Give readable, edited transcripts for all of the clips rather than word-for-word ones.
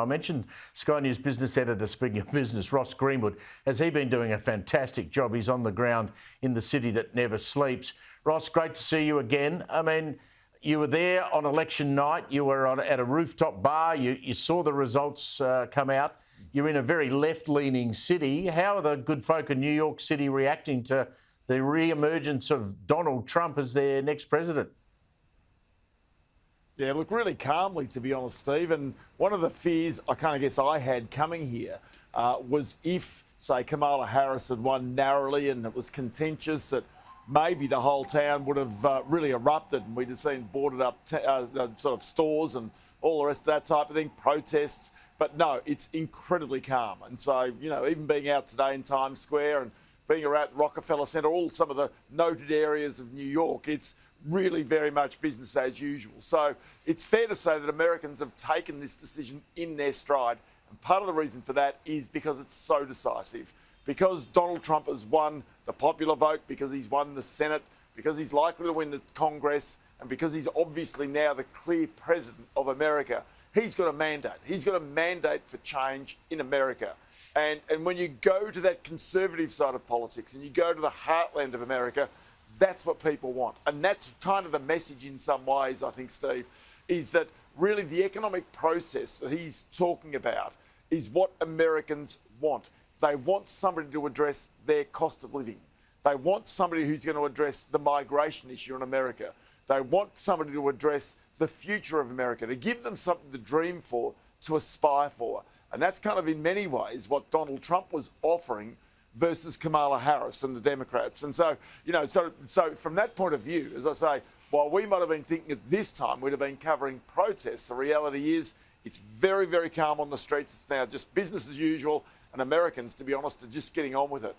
I mentioned Sky News business editor, speaking of business, Ross Greenwood. Has he been doing a fantastic job? He's on the ground in the city that never sleeps. Ross, great to see you again. I mean, you were there on election night. You were at a rooftop bar. You saw the results come out. You're in a very left-leaning city. How are the good folk in New York City reacting to the re-emergence of Donald Trump as their next president? Yeah, look, really calmly, to be honest, Steve. And one of the fears I had coming here was if, say, Kamala Harris had won narrowly and it was contentious, that maybe the whole town would have really erupted and we'd have seen boarded up sort of stores and all the rest of that type of thing, protests. But no, it's incredibly calm. And so, you know, even being out today in Times Square and being around the Rockefeller Center, all some of the noted areas of New York, it's really very much business as usual. So it's fair to say that Americans have taken this decision in their stride. And part of the reason for that is because it's so decisive. Because Donald Trump has won the popular vote, because he's won the Senate, because he's likely to win the Congress, and because he's obviously now the clear president of America, he's got a mandate. He's got a mandate for change in America. And when you go to that conservative side of politics and you go to the heartland of America, that's what people want. And that's kind of the message in some ways, I think, Steve, is that really the economic process that he's talking about is what Americans want. They want somebody to address their cost of living. They want somebody who's going to address the migration issue in America. They want somebody to address the future of America, to give them something to dream for, to aspire for. And that's kind of in many ways what Donald Trump was offering versus Kamala Harris and the Democrats. And so, you know, so from that point of view, as I say, while we might have been thinking at this time we'd have been covering protests, the reality is it's very, very calm on the streets. It's now just business as usual, and Americans, to be honest, are just getting on with it.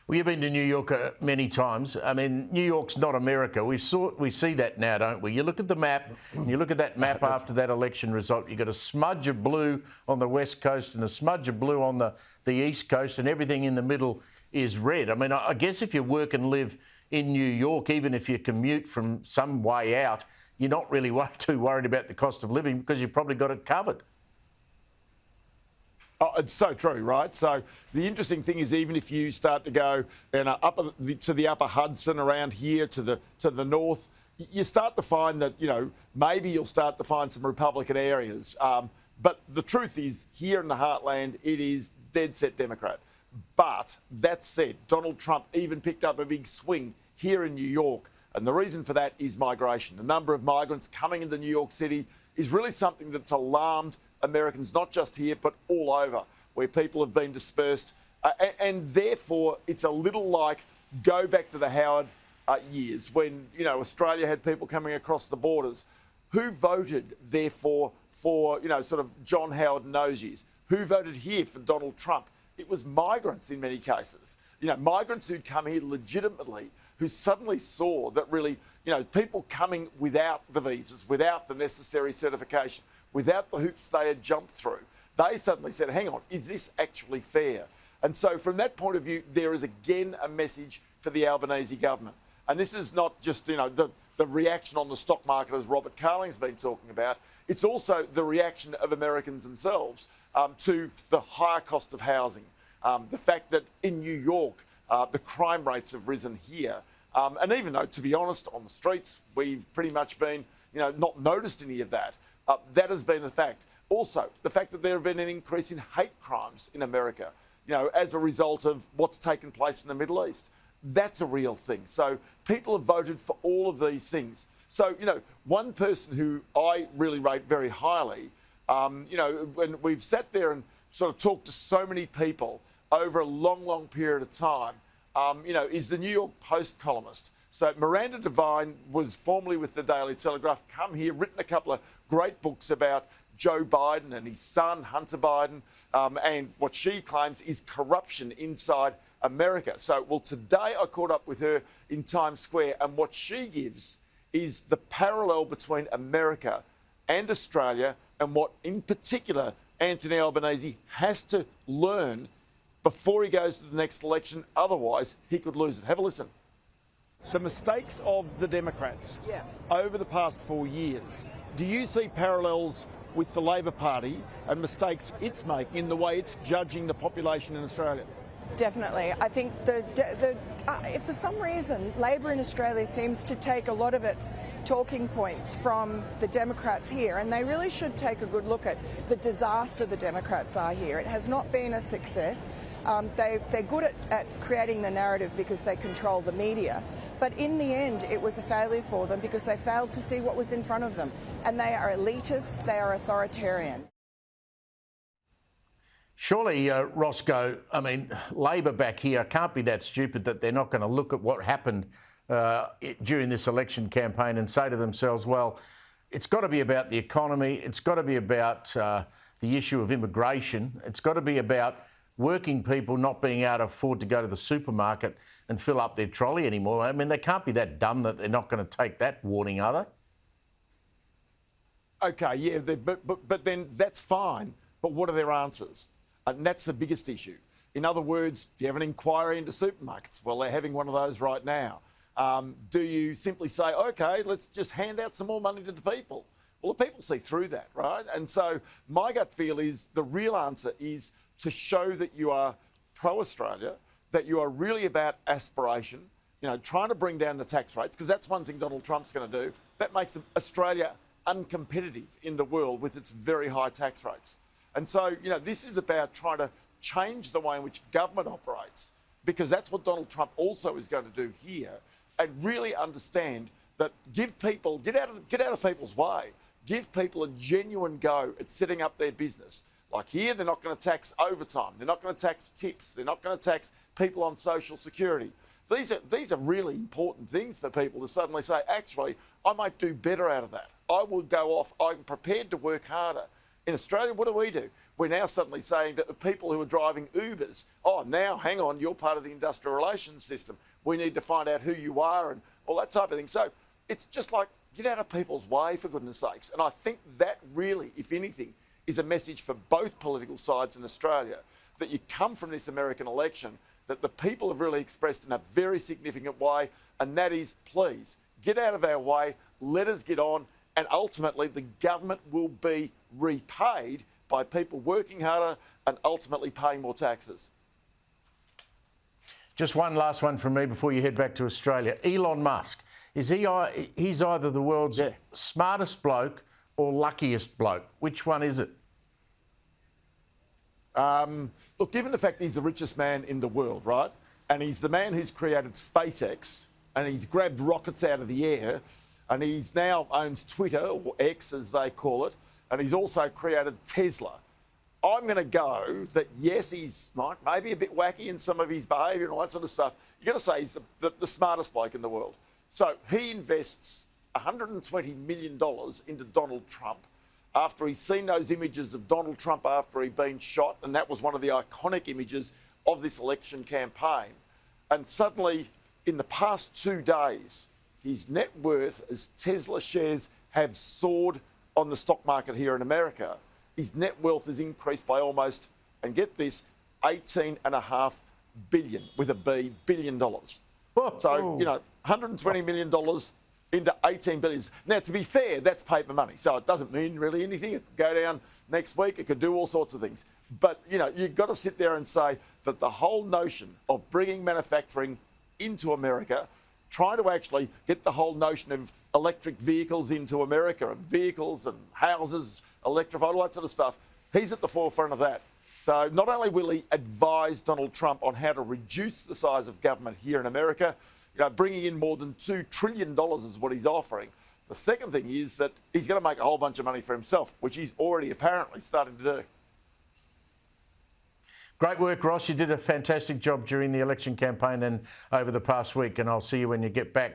Well, you've been to New York many times. I mean, New York's not America. We see that now, don't we? You look at the map, and you look at that map after that election result, you've got a smudge of blue on the West Coast and a smudge of blue on the East Coast, and everything in the middle is red. I mean, I guess if you work and live in New York, even if you commute from some way out, you're not really too worried about the cost of living because you've probably got it covered. Oh, it's so true, right? So the interesting thing is, even if you start to go to the upper Hudson around here to the north, you start to find that, you know, maybe you'll start to find some Republican areas. But the truth is, here in the heartland, it is dead set Democrat. But that said, Donald Trump even picked up a big swing here in New York. And the reason for that is migration. The number of migrants coming into New York City is really something that's alarmed Americans, not just here, but all over, where people have been dispersed. And therefore, it's a little like go back to the Howard years when, you know, Australia had people coming across the borders. Who voted, therefore, for, you know, sort of John Howard in those years? Who voted here for Donald Trump? It was migrants in many cases. You know, migrants who'd come here legitimately, who suddenly saw that really, you know, people coming without the visas, without the necessary certification, without the hoops they had jumped through, they suddenly said, hang on, is this actually fair? And so from that point of view, there is again a message for the Albanese government. And this is not just, you know, the reaction on the stock market, as Robert Carling's been talking about. It's also the reaction of Americans themselves to the higher cost of housing. The fact that in New York, the crime rates have risen here. And even though, to be honest, on the streets, we've pretty much been, you know, not noticed any of that. That has been the fact. Also, the fact that there have been an increase in hate crimes in America, you know, as a result of what's taken place in the Middle East. That's a real thing. So people have voted for all of these things. So, you know, one person who I really rate very highly, you know, when we've sat there and sort of talked to so many people over a long, long period of time, you know, is the New York Post columnist. So Miranda Devine was formerly with the Daily Telegraph, come here, written a couple of great books about Joe Biden and his son, Hunter Biden, and what she claims is corruption inside America. So, well, today I caught up with her in Times Square, and what she gives is the parallel between America and Australia, and what, in particular, Anthony Albanese has to learn before he goes to the next election. Otherwise, he could lose it. Have a listen. The mistakes of the Democrats over the past 4 years, do you see parallels with the Labor Party and mistakes it's making in the way it's judging the population in Australia? Definitely. I think if for some reason Labor in Australia seems to take a lot of its talking points from the Democrats here, and they really should take a good look at the disaster the Democrats are here. It has not been a success. They're good at creating the narrative because they control the media. But in the end, it was a failure for them because they failed to see what was in front of them. And they are elitist, they are authoritarian. Surely, Roscoe, I mean, Labor back here can't be that stupid that they're not going to look at what happened during this election campaign and say to themselves, well, it's got to be about the economy, it's got to be about the issue of immigration, it's got to be about working people not being able to afford to go to the supermarket and fill up their trolley anymore. I mean, they can't be that dumb that they're not going to take that warning, are they? Okay, yeah, but then that's fine. But what are their answers? And that's the biggest issue. In other words, do you have an inquiry into supermarkets? Well, they're having one of those right now. Do you simply say, OK, let's just hand out some more money to the people? Well, the people see through that, right? And so my gut feel is the real answer is to show that you are pro-Australia, that you are really about aspiration, you know, trying to bring down the tax rates, because that's one thing Donald Trump's going to do. That makes Australia uncompetitive in the world with its very high tax rates. And so, you know, this is about trying to change the way in which government operates, because that's what Donald Trump also is going to do here, and really understand that give people, get out of people's way, give people a genuine go at setting up their business. Like here, they're not going to tax overtime, they're not going to tax tips, they're not going to tax people on social security. So these are really important things for people to suddenly say, actually, I might do better out of that. I will go off, I'm prepared to work harder. In Australia, what do? We're now suddenly saying that the people who are driving Ubers, oh, now, hang on, you're part of the industrial relations system. We need to find out who you are and all that type of thing. So it's just like, get out of people's way, for goodness sakes. And I think that really, if anything, is a message for both political sides in Australia, that you come from this American election, that the people have really expressed in a very significant way, and that is, please, get out of our way, let us get on, and ultimately the government will be repaid by people working harder and ultimately paying more taxes. Just one last one from me before you head back to Australia. Elon Musk, he's either the world's smartest bloke or luckiest bloke. Which one is it? Look, given the fact he's the richest man in the world, right, and he's the man who's created SpaceX, and he's grabbed rockets out of the air, and he's now owns Twitter, or X as they call it, and he's also created Tesla. I'm going to go that, yes, he's maybe a bit wacky in some of his behaviour and all that sort of stuff. You've got to say he's the smartest bloke in the world. So he invests $120 million into Donald Trump after he's seen those images of Donald Trump after he'd been shot, and that was one of the iconic images of this election campaign. And suddenly, in the past 2 days, his net worth as Tesla shares have soared on the stock market here in America. His net wealth has increased by almost, and get this, $18.5 billion, with a B, billion dollars. Whoa. So, you know, $120 million into 18 billion. Now, to be fair, that's paper money, so it doesn't mean really anything. It could go down next week, it could do all sorts of things. But, you know, you've got to sit there and say that the whole notion of bringing manufacturing into America, trying to actually get the whole notion of electric vehicles into America, and vehicles and houses electrified, all that sort of stuff, he's at the forefront of that. So not only will he advise Donald Trump on how to reduce the size of government here in America, you know, bringing in more than $2 trillion is what he's offering. The second thing is that he's going to make a whole bunch of money for himself, which he's already apparently starting to do. Great work, Ross. You did a fantastic job during the election campaign and over the past week, and I'll see you when you get back.